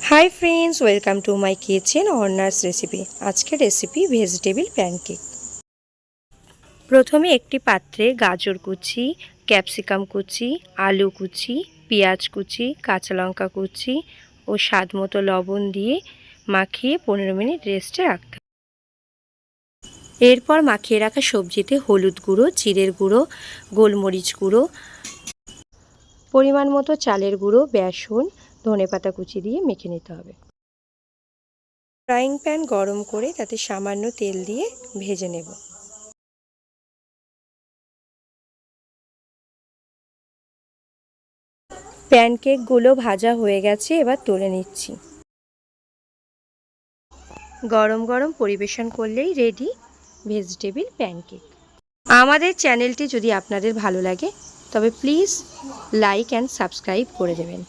High friends, welcome to my kitchen corners recipe. আজকের recipe vegetable pancake. প্রথমে একটি পাত্রে গাজর কুচি, ক্যাপসিকাম কুচি, আলু কুচি, পেঁয়াজ কুচি, কাঁচা লঙ্কা কুচি ও স্বাদ মতো লবণ দিয়ে মাখিয়ে 15 মিনিট রেস্টে রাখতে হবে। এরপর মাখিয়ে রাখা সবজিতে হলুদ গুঁড়ো, জিরের গুঁড়ো, গোলমরিচ গুঁড়ো, পরিমাণ মতো চালের গুঁড়ো, বেসন, ধনেপাতা কুচি দিয়ে মেখে নিতে হবে। ফ্রাইং প্যান গরম করে তাতে সামান্য তেল দিয়ে ভেজে নেব। প্যানকেকগুলো ভাজা হয়ে গেছে, এবার তুলে নিচ্ছি। গরম গরম পরিবেশন করলেই রেডি ভেজিটেবিল প্যানকেক। আমাদের চ্যানেলটি যদি আপনাদের ভালো লাগে তবে প্লিজ লাইক অ্যান্ড সাবস্ক্রাইব করে দেবেন।